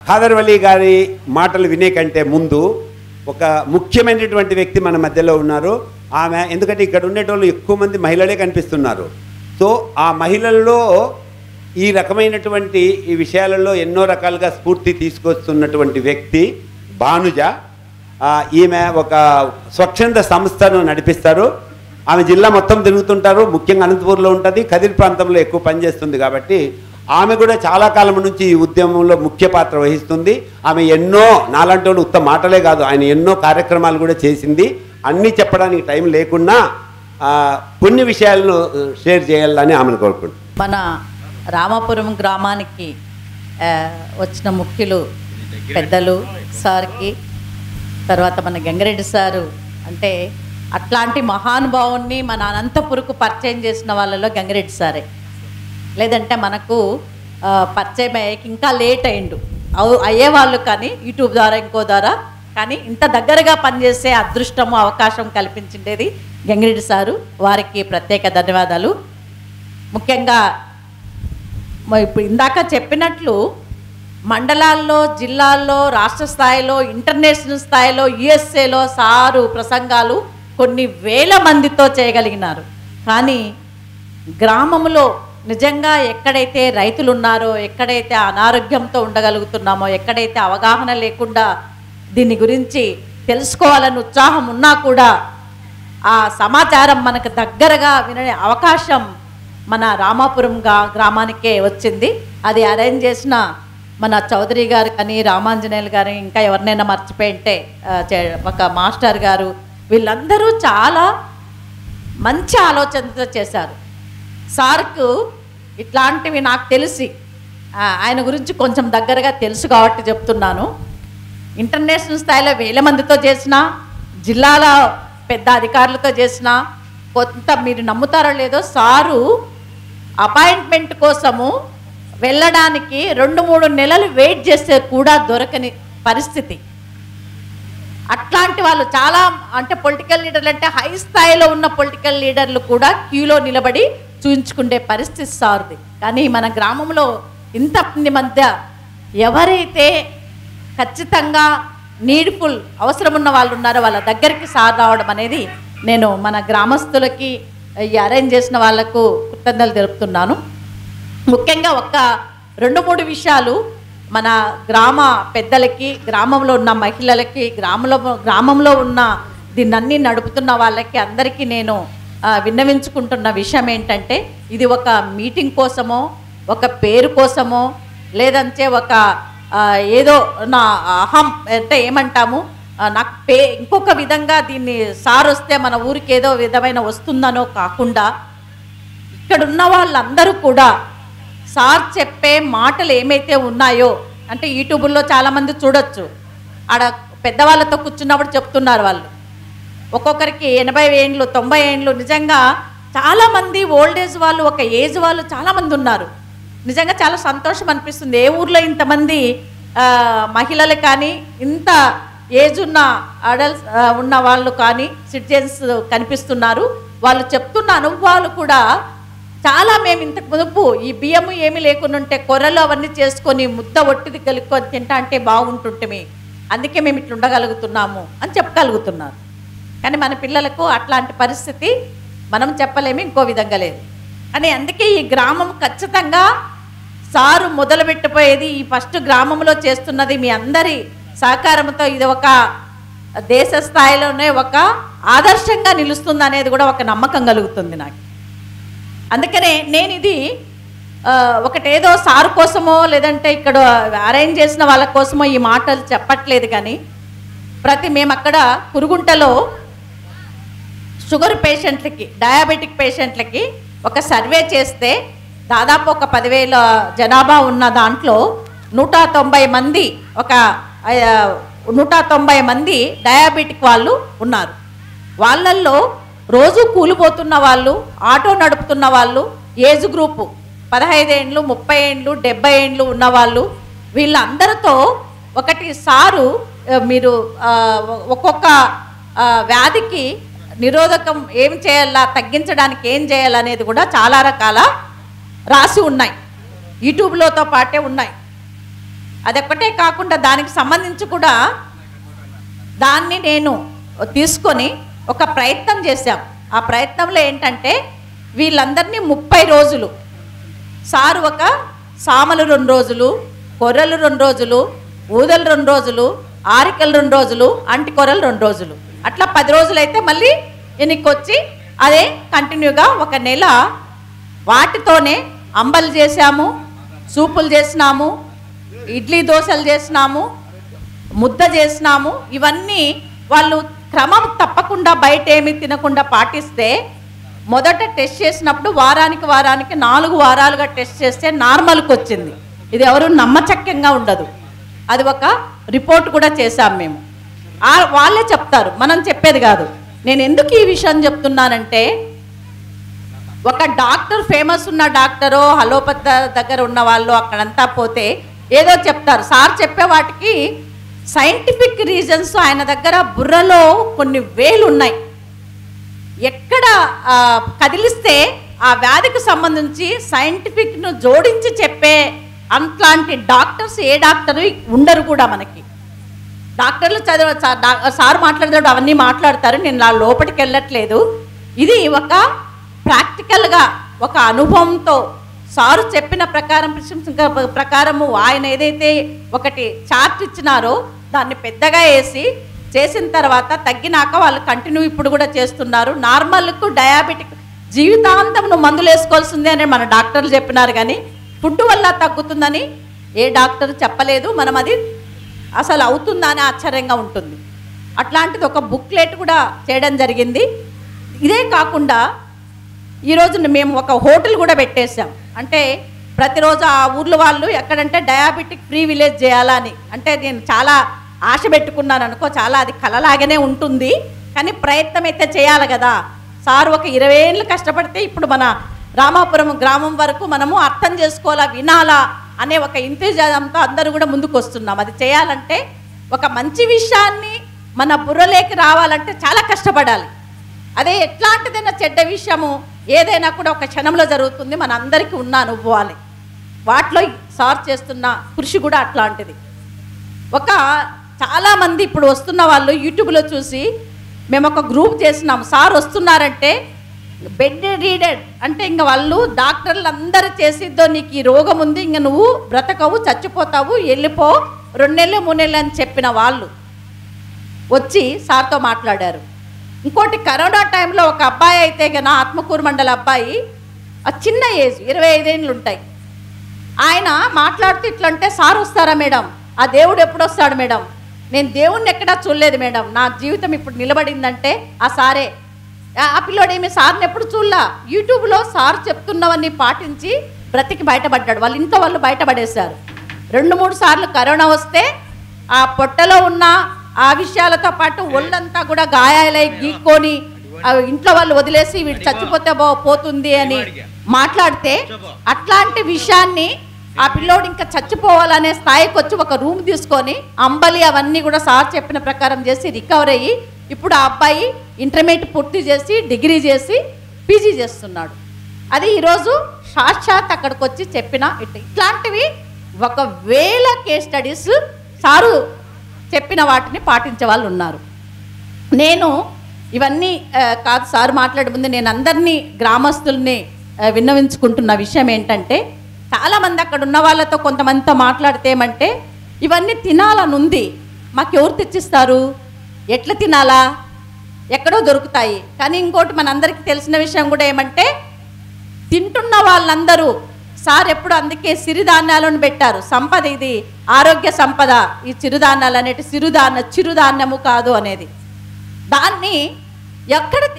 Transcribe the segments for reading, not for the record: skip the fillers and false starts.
ఖాదర్ వలీ గారి మాటలు వినే కంటే ముందు ఒక ముఖ్యమైనటువంటి వ్యక్తి మన మధ్యలో ఉన్నారు. ఆమె ఎందుకంటే ఇక్కడ ఉండేటోళ్ళు ఎక్కువ మంది మహిళలే కనిపిస్తున్నారు. సో ఆ మహిళల్లో ఈ రకమైనటువంటి ఈ విషయాలలో ఎన్నో రకాలుగా స్ఫూర్తి తీసుకొస్తున్నటువంటి వ్యక్తి భానుజ. ఈమె ఒక స్వచ్ఛంద సంస్థను నడిపిస్తారు. ఆమె జిల్లా మొత్తం తిరుగుతుంటారు. ముఖ్యంగా అనంతపూర్లో ఉంటుంది, కదిరి ప్రాంతంలో ఎక్కువ పనిచేస్తుంది. కాబట్టి ఆమె కూడా చాలా కాలం నుంచి ఈ ఉద్యమంలో ముఖ్య పాత్ర వహిస్తుంది. ఆమె ఎన్నో నాలాంటి వాళ్ళు ఉత్తమ మాటలే కాదు, ఆయన ఎన్నో కార్యక్రమాలు కూడా చేసింది. అన్నీ చెప్పడానికి టైం లేకున్నా కొన్ని విషయాలను షేర్ చేయాలని ఆమెను కోరుకుంటున్నాను. మన రామాపురం గ్రామానికి వచ్చిన ముఖ్యులు పెద్దలు సార్కి, తర్వాత మన గంగిరెడ్డి సారు, అంటే అట్లాంటి మహానుభావుని మన అనంతపురకు పరిచయం చేసిన వాళ్ళలో గంగిరెడ్డి సారే. లేదంటే మనకు పరిచయం అయ్యేకి ఇంకా లేట్ అయ్యేవాళ్ళు, కానీ యూట్యూబ్ ద్వారా ఇంకో ద్వారా, కానీ ఇంత దగ్గరగా పనిచేసే అదృష్టము అవకాశం కల్పించిండేది గంగిరెడ్డి సారు. వారికి ప్రత్యేక ధన్యవాదాలు. ముఖ్యంగా ఇప్పుడు ఇందాక చెప్పినట్లు మండలాల్లో, జిల్లాల్లో, రాష్ట్ర స్థాయిలో, ఇంటర్నేషనల్ స్థాయిలో, యుఎస్ఏలో సారు ప్రసంగాలు కొన్ని వేల మందితో చేయగలిగినారు. కానీ గ్రామంలో నిజంగా ఎక్కడైతే రైతులు ఉన్నారో, ఎక్కడైతే అనారోగ్యంతో ఉండగలుగుతున్నామో, ఎక్కడైతే అవగాహన లేకుండా దీని గురించి తెలుసుకోవాలని ఉత్సాహం ఉన్నా కూడా ఆ సమాచారం మనకు దగ్గరగా వినే అవకాశం మన రామాపురం గ్రామానికే వచ్చింది. అది అరేంజ్ చేసిన మన చౌదరి గారు కానీ, రామాంజనేయులు గారు, ఇంకా ఎవరినైనా మర్చిపోయింటే ఒక మాస్టర్ గారు, వీళ్ళందరూ చాలా మంచి ఆలోచనతో చేశారు. సార్కు ఇట్లాంటివి నాకు తెలిసి ఆయన గురించి కొంచెం దగ్గరగా తెలుసు కాబట్టి చెప్తున్నాను. ఇంటర్నేషనల్ స్థాయిలో వేల మందితో చేసిన, జిల్లాల పెద్ద అధికారులతో చేసిన, కొంత మీరు నమ్ముతారో లేదో సారు అపాయింట్మెంట్ కోసము వెళ్ళడానికి 2-3 నెలలు వెయిట్ చేస్తే కూడా దొరకని పరిస్థితి. అట్లాంటి వాళ్ళు చాలా, అంటే పొలిటికల్ లీడర్లు అంటే హై స్థాయిలో ఉన్న పొలిటికల్ లీడర్లు కూడా క్యూలో నిలబడి చూయించుకునే పరిస్థితి సార్ది. కానీ మన గ్రామంలో ఇంతమంది మధ్య ఎవరైతే ఖచ్చితంగా నీడ్ఫుల్ అవసరం ఉన్న వాళ్ళు ఉన్నారో వాళ్ళ దగ్గరికి సార్ రావడం అనేది నేను మన గ్రామస్తులకి ఈ అరేంజ్ చేసిన వాళ్లకు కృతజ్ఞతలు తెలుపుతున్నాను. ముఖ్యంగా ఒక 2-3 విషయాలు మన గ్రామ పెద్దలకి, గ్రామంలో ఉన్న మహిళలకి, గ్రామంలో ఉన్న దీన్నన్నీ నడుపుతున్న వాళ్ళకి అందరికీ నేను విన్నవించుకుంటున్న విషయం ఏంటంటే, ఇది ఒక మీటింగ్ కోసమో, ఒక పేరు కోసమో, లేదంటే ఒక ఏదో నా అహం అంటే ఏమంటాము, నాకు ఇంకొక విధంగా దీన్ని సార్ వస్తే మన ఊరికి ఏదో విధమైన వస్తుందనో కాకుండా, ఇక్కడున్న వాళ్ళందరూ కూడా సార్ చెప్పే మాటలు ఏమైతే ఉన్నాయో, అంటే యూట్యూబ్లో చాలామంది చూడొచ్చు, ఆడ పెద్దవాళ్ళతో కూర్చున్నప్పుడు చెప్తున్నారు వాళ్ళు. ఒక్కొక్కరికి 80 ఏండ్లు 90 ఏండ్లు. నిజంగా చాలామంది ఓల్డ్ ఏజ్ వాళ్ళు, ఒక ఏజ్ వాళ్ళు చాలామంది ఉన్నారు. నిజంగా చాలా సంతోషం అనిపిస్తుంది. ఏ ఊర్లో ఇంతమంది మహిళలు కానీ, ఇంత ఏజ్ ఉన్న అడల్ట్స్ ఉన్న వాళ్ళు కానీ, సిటిజన్స్ కనిపిస్తున్నారు. వాళ్ళు చెప్తున్న అనుభవాలు కూడా చాలా, మేము ఇంతకు మునుపు ఈ బియ్యము ఏమీ లేకుండా ఉంటే కొర్రలు అవన్నీ చేసుకొని ముద్ద ఒట్టిది కలుపుకొని తింటా అంటే బాగుంటుంటే, అందుకే మేము ఇట్లా ఉండగలుగుతున్నాము అని చెప్పగలుగుతున్నారు. కానీ మన పిల్లలకు అట్లాంటి పరిస్థితి మనం చెప్పలేము, ఇంకో విధంగా లేదు. అని అందుకే ఈ గ్రామం ఖచ్చితంగా సారు మొదలుపెట్టిపోయేది, ఈ ఫస్ట్ గ్రామంలో చేస్తున్నది మీ అందరి సహకారంతో ఇది ఒక దేశ స్థాయిలోనే ఒక ఆదర్శంగా నిలుస్తుంది అనేది కూడా ఒక నమ్మకం కలుగుతుంది నాకు. అందుకనే నేను ఇది ఒకటేదో సారు కోసమో లేదంటే ఇక్కడ అరేంజ్ చేసిన వాళ్ళ కోసమో ఈ మాటలు చెప్పట్లేదు. కానీ మేము అక్కడ కురుగుంటలో షుగర్ పేషెంట్లకి, డయాబెటిక్ పేషెంట్లకి ఒక సర్వే చేస్తే దాదాపు ఒక 10,000 జనాభా ఉన్న దాంట్లో 190 మంది, ఒక 190 మంది డయాబెటిక్ వాళ్ళు ఉన్నారు. వాళ్ళల్లో రోజు కూలిపోతున్న వాళ్ళు, ఆటో నడుపుతున్న వాళ్ళు, ఏజ్ గ్రూపు 15 ఏండ్లు 30 ఏండ్లు 70 ఏండ్లు ఉన్నవాళ్ళు, వీళ్ళందరితో ఒకటి సారు మీరు ఒక్కొక్క వ్యాధికి నిరోధకం ఏం చేయాలా, తగ్గించడానికి ఏం చేయాలనేది కూడా చాలా రకాల రాసి ఉన్నాయి, యూట్యూబ్లోతో పాటే ఉన్నాయి. అదొక్కటే కాకుండా దానికి సంబంధించి కూడా దాన్ని నేను తీసుకొని ఒక ప్రయత్నం చేశాం. ఆ ప్రయత్నంలో ఏంటంటే వీళ్ళందరినీ 30 రోజులు సారు ఒక సామలు 2 రోజులు, కొర్రలు 2 రోజులు, ఊదలు 2 రోజులు, ఆరికలు 2 రోజులు, అంటి కొర్రలు 2 రోజులు, అట్లా 10 రోజులు అయితే మళ్ళీ ఎన్నికొచ్చి అదే కంటిన్యూగా 1 నెల వాటితోనే అంబలు చేసాము, సూపులు చేసినాము, ఇడ్లీ దోశలు చేసినాము, ముద్ద చేసినాము. ఇవన్నీ వాళ్ళు క్రమం తప్పకుండా బయట ఏమీ తినకుండా పాటిస్తే మొదట టెస్ట్ చేసినప్పుడు వారానికి 4 వారాలుగా టెస్ట్ చేస్తే నార్మల్కి వచ్చింది. ఇది ఎవరు నమ్మచక్యంగా ఉండదు. అది ఒక రిపోర్ట్ కూడా చేశాం మేము. వాళ్ళే చెప్తారు, మనం చెప్పేది కాదు. నేను ఎందుకు ఈ విషయం చెప్తున్నానంటే ఒక డాక్టర్, ఫేమస్ ఉన్న డాక్టరో అలోపతి దగ్గర ఉన్న వాళ్ళు అక్కడంతా పోతే ఏదో చెప్తారు. సార్ చెప్పే వాటికి సైంటిఫిక్ రీజన్స్ ఆయన దగ్గర బుర్రలో కొన్ని వేలు ఉన్నాయి. ఎక్కడ కదిలిస్తే ఆ వ్యాధికి సంబంధించి సైంటిఫిక్ను జోడించి చెప్పే అట్లాంటి డాక్టర్స్ ఏ డాక్టరు ఉండరు కూడా మనకి. డాక్టర్లు సార్ మాట్లాడేటప్పుడు అవన్నీ మాట్లాడతారు, నేను నా లోపలికి వెళ్ళట్లేదు. ఇది ఒక ప్రాక్టికల్గా ఒక అనుభవంతో సారు చెప్పిన ప్రకారము ఆయన ఏదైతే ఒకటి చార్ట్ ఇచ్చినారో దాన్ని పెద్దగా చేసిన తర్వాత తగ్గినాక వాళ్ళు కంటిన్యూ ఇప్పుడు కూడా చేస్తున్నారు. నార్మల్కు డయాబెటిక్ జీవితాంతం నువ్వు మందులు వేసుకోవాల్సిందే అని మన డాక్టర్లు చెప్పినారు, కానీ ఫుడ్ వల్ల తగ్గుతుందని ఏ డాక్టర్ చెప్పలేదు. మనం అది అసలు అవుతుందా అని ఆశ్చర్యంగా ఉంటుంది. అట్లాంటిది ఒక బుక్లెట్ కూడా చేయడం జరిగింది. ఇదే కాకుండా ఈరోజు మేము ఒక హోటల్ కూడా పెట్టేసాం. అంటే ప్రతిరోజు ఆ ఊర్లో వాళ్ళు ఎక్కడంటే డయాబెటిక్ ఫ్రీ విలేజ్ చేయాలని, అంటే నేను చాలా ఆశ పెట్టుకున్నాను అనుకో, చాలా అది కలలాగానే ఉంటుంది, కానీ ప్రయత్నం అయితే చేయాలి కదా. సార్ ఒక 20 ఏళ్ళు కష్టపడితే ఇప్పుడు మన రామాపురం గ్రామం వరకు మనము అర్థం చేసుకోవాలా, వినాలా అనే ఒక ఇంతజాంతో అందరూ కూడా ముందుకు వస్తున్నాం. అది చేయాలంటే ఒక మంచి విషయాన్ని మన బుర్రలోకి రావాలంటే చాలా కష్టపడాలి. అదే ఎట్లాంటిదైనా చెడ్డ విషయము ఏదైనా కూడా ఒక క్షణంలో జరుగుతుంది, మన అందరికీ ఉన్న అనుభవాలే. వాటిలో సార్ చేస్తున్న కృషి కూడా అట్లాంటిది. చాలామంది ఇప్పుడు వస్తున్న వాళ్ళు యూట్యూబ్లో చూసి మేము ఒక గ్రూప్ చేసినాము. సార్ వస్తున్నారంటే బెడ్ రీడెడ్ అంటే ఇంక వాళ్ళు డాక్టర్లు అందరూ చేసిద్దో నీకు ఈ రోగం ఉంది, ఇంక నువ్వు బ్రతకవు, చచ్చిపోతావు, వెళ్ళిపో, 2 నెలలు 3 నెలలు అని చెప్పిన వాళ్ళు వచ్చి సార్తో మాట్లాడారు. ఇంకోటి కరోనా టైంలో ఒక అబ్బాయి అయితే కన్నా ఆత్మకూరు మండల అబ్బాయి, ఆ చిన్న ఏజ్ 25 ఏళ్ళు ఉంటాయి, ఆయన మాట్లాడుతూ ఇట్లంటే సార్ వస్తారా మేడం, ఆ దేవుడు ఎప్పుడు వస్తాడు మేడం, నేను దేవుణ్ణి ఎక్కడా చూడలేదు మేడం, నా జీవితం ఇప్పుడు నిలబడిందంటే ఆ సారే. ఆ పిల్లోడేమి సార్ని ఎప్పుడు చూడలా, యూట్యూబ్లో సార్ చెప్తున్నవన్నీ పాటించి బ్రతికి బయటపడ్డాడు. వాళ్ళ ఇంట్లో వాళ్ళు బయటపడేశారు. 2-3 సార్లు కరోనా వస్తే ఆ పొట్టలో ఉన్న ఆ విషయాలతో పాటు ఒళ్ళంతా కూడా గాయాలై గీక్కొని ఇంట్లో వాళ్ళు వదిలేసి వీడు చచ్చిపోతే పోతుంది అని మాట్లాడితే అట్లాంటి విషయాన్ని ఆ పిల్లోడు ఇంకా చచ్చిపోవాలనే స్థాయికి వచ్చి ఒక రూమ్ తీసుకొని అంబలి అవన్నీ కూడా సార్ చెప్పిన ప్రకారం చేసి రికవర్ అయ్యి ఇప్పుడు ఆ అబ్బాయి ఇంటర్మీడియట్ పూర్తి చేసి డిగ్రీ చేసి పీజీ చేస్తున్నాడు. అది ఈరోజు సాక్షాత్ అక్కడికి వచ్చి చెప్పిన ఇట్లాంటివి 1000 కేస్ స్టడీస్ సారు చెప్పిన వాటిని పాటించే వాళ్ళు ఉన్నారు. నేను ఇవన్నీ కాదు, సార్ మాట్లాడే ముందు నేను అందరినీ గ్రామస్తుల్ని విన్నవించుకుంటున్న విషయం ఏంటంటే, చాలామంది అక్కడ ఉన్న వాళ్ళతో కొంతమందితో మాట్లాడితే ఏమంటే ఇవన్నీ తినాలనుంది, మాకు ఎవరు తెచ్చిస్తారు, ఎట్లా తినాలా, ఎక్కడో దొరుకుతాయి. కానీ ఇంకోటి మనందరికీ తెలిసిన విషయం కూడా ఏమంటే తింటున్న వాళ్ళందరూ సార్ ఎప్పుడు అందుకే సిరిధాన్యాలను పెట్టారు. సంపద ఇది, ఆరోగ్య సంపద ఈ చిరుధాన్యాలు అనేటి చిరుధాన్యము కాదు అనేది. దాన్ని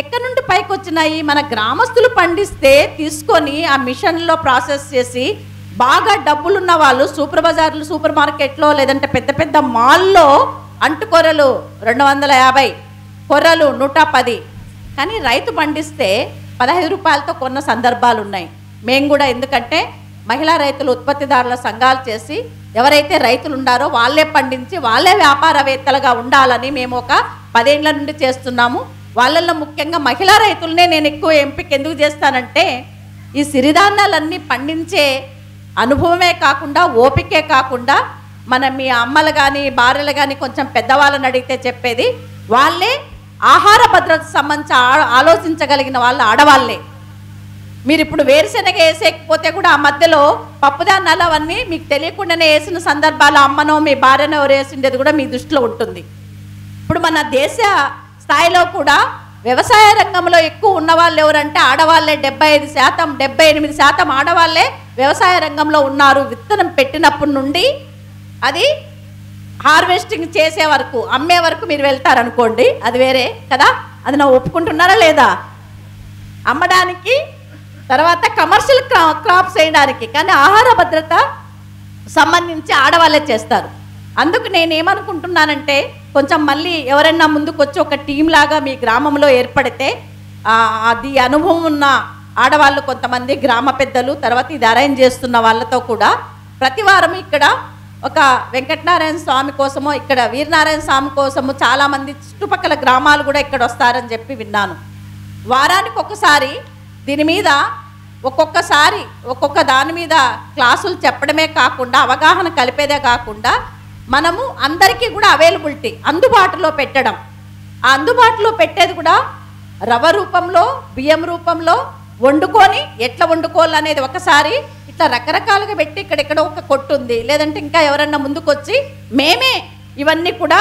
ఎక్కడి నుండి పైకి వచ్చినాయి, మన గ్రామస్తులు పండిస్తే తీసుకొని ఆ మిషన్లో ప్రాసెస్ చేసి బాగా డబ్బులున్న వాళ్ళు సూపర్ బజార్లు, సూపర్ మార్కెట్లో లేదంటే పెద్ద పెద్ద మాల్లో అంటుకొర్రలు 250, కొర్రలు 110, కానీ రైతు పండిస్తే 15 రూపాయలతో కొన్న సందర్భాలు ఉన్నాయి. మేము కూడా ఎందుకంటే మహిళా రైతులు ఉత్పత్తిదారుల సంఘాలు చేసి ఎవరైతే రైతులు ఉండారో వాళ్ళే పండించి వాళ్ళే వ్యాపారవేత్తలుగా ఉండాలని మేము ఒక 10 ఏళ్ల నుండి చేస్తున్నాము. వాళ్ళల్లో ముఖ్యంగా మహిళా రైతులనే నేను ఎక్కువ ఎంపిక ఎందుకు చేస్తానంటే ఈ సిరిధాన్యాలన్నీ పండించే అనుభవమే కాకుండా ఓపికే కాకుండా మీ అమ్మలు కానీ భార్యలు కానీ కొంచెం పెద్దవాళ్ళని అడిగితే చెప్పేది వాళ్ళే ఆహార భద్రత సంబంధించి ఆలోచించగలిగిన వాళ్ళు ఆడవాళ్ళే. మీరు ఇప్పుడు వేరుశెనగ వేసేకపోతే కూడా ఆ మధ్యలో పప్పుధాన్యాలు అవన్నీ మీకు తెలియకుండానే వేసిన సందర్భాలు అమ్మనో మీ భార్యనో ఎవరు వేసిండేది కూడా మీ దృష్టిలో ఉంటుంది. ఇప్పుడు మన దేశ స్థాయిలో కూడా వ్యవసాయ రంగంలో ఎక్కువ ఉన్న వాళ్ళు ఎవరంటే ఆడవాళ్ళే. 75%, 78% ఆడవాళ్ళే వ్యవసాయ రంగంలో ఉన్నారు. విత్తనం పెట్టినప్పటి నుండి అది హార్వెస్టింగ్ చేసే వరకు, అమ్మే వరకు మీరు వెళ్తారనుకోండి, అది వేరే కదా. అది నా ఒప్పుకుంటున్నారా లేదా? అమ్మడానికి, తర్వాత కమర్షియల్ క్రాప్స్ వేయడానికి, కానీ ఆహార భద్రత సంబంధించి ఆడవాళ్ళే చేస్తారు. అందుకు నేనేమనుకుంటున్నానంటే కొంచెం మళ్ళీ ఎవరైనా ముందుకు వచ్చి ఒక టీం లాగా మీ గ్రామంలో ఏర్పడితే అది అనుభవం ఉన్న ఆడవాళ్ళు కొంతమంది గ్రామ పెద్దలు, తర్వాత ఇది అరేంజ్ చేస్తున్న వాళ్ళతో కూడా ప్రతి వారం ఇక్కడ ఒక వెంకటనారాయణ స్వామి కోసమో, ఇక్కడ వీరనారాయణ స్వామి కోసము చాలామంది చుట్టుపక్కల గ్రామాలు కూడా ఇక్కడ వస్తారని చెప్పి విన్నాను. వారానికి ఒకసారి దీని మీద ఒక్కొక్కసారి ఒక్కొక్క దాని మీద క్లాసులు చెప్పడమే కాకుండా, అవగాహన కలిపేదే కాకుండా, మనము అందరికీ కూడా అవైలబిలిటీ అందుబాటులో పెట్టడం. ఆ అందుబాటులో పెట్టేది కూడా రవ్వ రూపంలో, బియ్యం రూపంలో వండుకొని ఎట్లా వండుకోవాలనేది ఒకసారి ఇట్లా రకరకాలుగా పెట్టి ఇక్కడెక్కడ ఒక కొట్టు ఉంది, లేదంటే ఇంకా ఎవరన్నా ముందుకొచ్చి మేమే ఇవన్నీ కూడా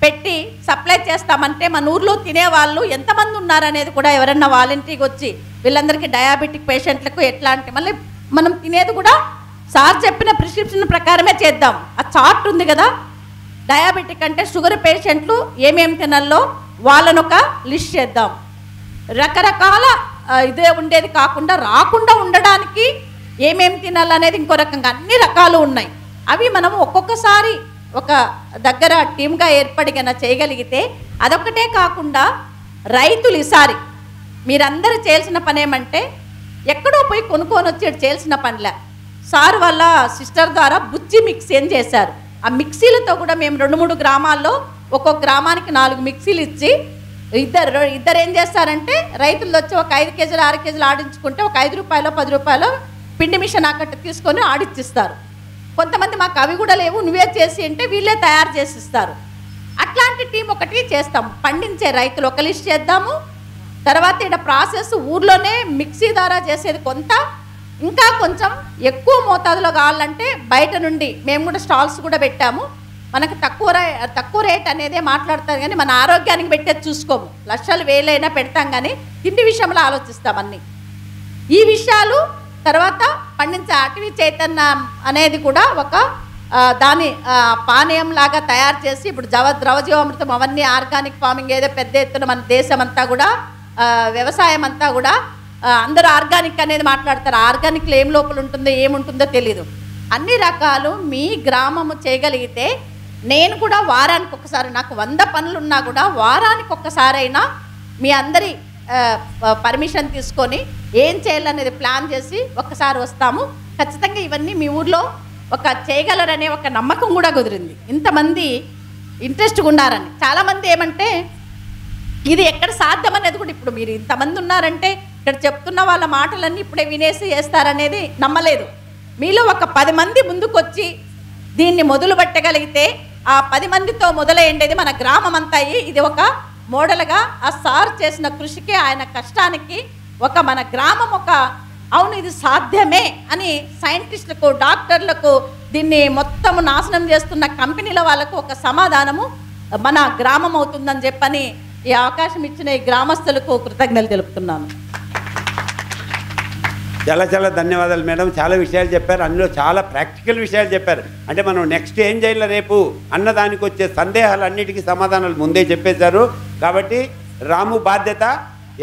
పెట్టి సప్లై చేస్తామంటే మన ఊర్లో తినేవాళ్ళు ఎంతమంది ఉన్నారనేది కూడా ఎవరన్నా వాలంటీర్కి వచ్చి వీళ్ళందరికీ డయాబెటిక్ పేషెంట్లకు ఎట్లాంటి మళ్ళీ మనం తినేది కూడా సార్ చెప్పిన ప్రిస్క్రిప్షన్ ప్రకారమే చేద్దాం. ఆ చార్ట్ ఉంది కదా, డయాబెటిక్ అంటే షుగర్ పేషెంట్లు ఏమేమి తినాలో వాళ్ళను ఒక లిస్ట్ చేద్దాం. రకరకాల ఇదే ఉండేది కాకుండా రాకుండా ఉండడానికి ఏమేమి తినాలనేది ఇంకో రకంగా అన్ని రకాలు ఉన్నాయి. అవి మనం ఒక్కొక్కసారి ఒక దగ్గర టీమ్గా ఏర్పడి కన్నా చేయగలిగితే, అదొక్కటే కాకుండా రైతులు ఈసారి మీరందరూ చేయాల్సిన పని ఏమంటే ఎక్కడో పోయి కొనుక్కొని వచ్చి చేయాల్సిన పనిలే. సార్ వాళ్ళ సిస్టర్ ద్వారా బుజ్జి మిక్సీ అని చేశారు. ఆ మిక్సీలతో కూడా మేము 2-3 గ్రామాల్లో ఒక్కొక్క గ్రామానికి 4 మిక్సీలు ఇచ్చి ఇద్దరు ఏం చేస్తారంటే రైతులు వచ్చి ఒక 5 కేజీలు 6 కేజీలు ఆడించుకుంటే ఒక 5 రూపాయలు 10 రూపాయలు పిండి మిషన్ అక్కట తీసుకొని ఆడిచ్చిస్తారు. కొంతమంది మాకు అవి కూడా లేవు నువ్వే చేసి అంటే వీళ్ళే తయారు చేసి ఇస్తారు. అట్లాంటి టీం ఒకటి చేస్తాము. పండించే రైతులు ఒక లిస్ట్ చేద్దాము. తర్వాత ఇక్కడ ప్రాసెస్ ఊర్లోనే మిక్సీ ద్వారా చేసేది కొంత, ఇంకా కొంచెం ఎక్కువ మోతాదులో కావాలంటే బయట నుండి మేము కూడా స్టాల్స్ కూడా పెట్టాము. మనకు తక్కువ రేట్ అనేదే మాట్లాడతారు, కానీ మన ఆరోగ్యానికి పెట్టేది చూసుకోము. లక్షలు వేలైనా పెడతాం, కానీ తిండి విషయంలో ఆలోచిస్తాం అన్నీ. ఈ విషయాలు తర్వాత పండించే అటవీ చైతన్యం అనేది కూడా ఒక దాని పానీయం లాగా తయారు చేసి ఇప్పుడు ద్రవజీవామృతం అవన్నీ ఆర్గానిక్ ఫార్మింగ్ ఏదో పెద్ద ఎత్తున మన దేశం అంతా కూడా వ్యవసాయం అంతా కూడా అందరూ ఆర్గానిక్ అనేది మాట్లాడతారు. ఆర్గానిక్లో ఏం లోపల ఉంటుందో ఏముంటుందో తెలీదు. అన్ని రకాలు మీ గ్రామము చేయగలిగితే, నేను కూడా వారానికి ఒకసారి, నాకు 100 పనులు ఉన్నా కూడా వారానికి ఒక్కసారైనా మీ అందరి పర్మిషన్ తీసుకొని ఏం చేయాలనేది ప్లాన్ చేసి ఒక్కసారి వస్తాము. ఖచ్చితంగా ఇవన్నీ మీ ఊర్లో ఒక చేయగలరనే ఒక నమ్మకం కూడా కుదిరింది. ఇంతమంది ఇంట్రెస్ట్గా ఉన్నారని. చాలామంది ఏమంటే ఇది ఎక్కడ సాధ్యం అనేది కూడా, ఇప్పుడు మీరు ఇంతమంది ఉన్నారంటే ఇక్కడ చెప్తున్న వాళ్ళ మాటలన్నీ ఇప్పుడే వినేసి చేస్తారనేది నమ్మలేదు. మీలో ఒక 10 మంది ముందుకొచ్చి దీన్ని మొదలు పెట్టగలిగితే, ఆ 10 మందితో మొదలయ్యేది మన గ్రామం అంతా ఇది ఒక మోడల్గా ఆ సార్ చేసిన కృషికి, ఆయన కష్టానికి ఒక మన గ్రామం ఒక అవును ఇది సాధ్యమే అని సైంటిస్టులకు, డాక్టర్లకు, దీన్ని మొత్తం నాశనం చేస్తున్న కంపెనీల వాళ్ళకు ఒక సమాధానము మన గ్రామం అవుతుందని చెప్పని ఈ అవకాశం ఇచ్చిన ఈ గ్రామస్తులకు కృతజ్ఞతలు తెలుపుతున్నాను. చాలా చాలా ధన్యవాదాలు మేడం. చాలా విషయాలు చెప్పారు, అందులో చాలా ప్రాక్టికల్ విషయాలు చెప్పారు. అంటే మనం నెక్స్ట్ ఏం చేయాలి రేపు అన్నదానికి వచ్చే సందేహాలన్నిటికీ సమాధానాలు ముందే చెప్పేశారు. కాబట్టి రాము బాధ్యత,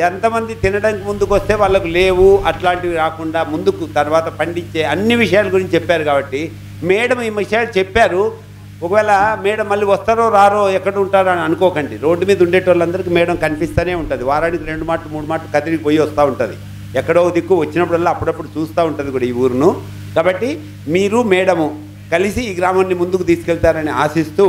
ఎంతమంది తినడానికి ముందుకు వస్తే వాళ్ళకు లేవు అట్లాంటివి రాకుండా ముందుకు తర్వాత పండించే అన్ని విషయాల గురించి చెప్పారు. కాబట్టి మేడం ఈ విషయాలు చెప్పారు. ఒకవేళ మేడం మళ్ళీ వస్తారో రారో ఎక్కడ ఉంటారో అని అనుకోకండి. రోడ్డు మీద ఉండేటోళ్ళందరికీ మేడం కనిపిస్తూనే ఉంటుంది. వారానికి 2 మాటలు 3 మాటలు కదిరికి పోయి వస్తూ ఉంటుంది. ఎక్కడో దిక్కు వచ్చినప్పుడల్లా అప్పుడప్పుడు చూస్తూ ఉంటుంది కూడా ఈ ఊరును. కాబట్టి మీరు మేడము కలిసి ఈ గ్రామాన్ని ముందుకు తీసుకెళ్తారని ఆశిస్తూ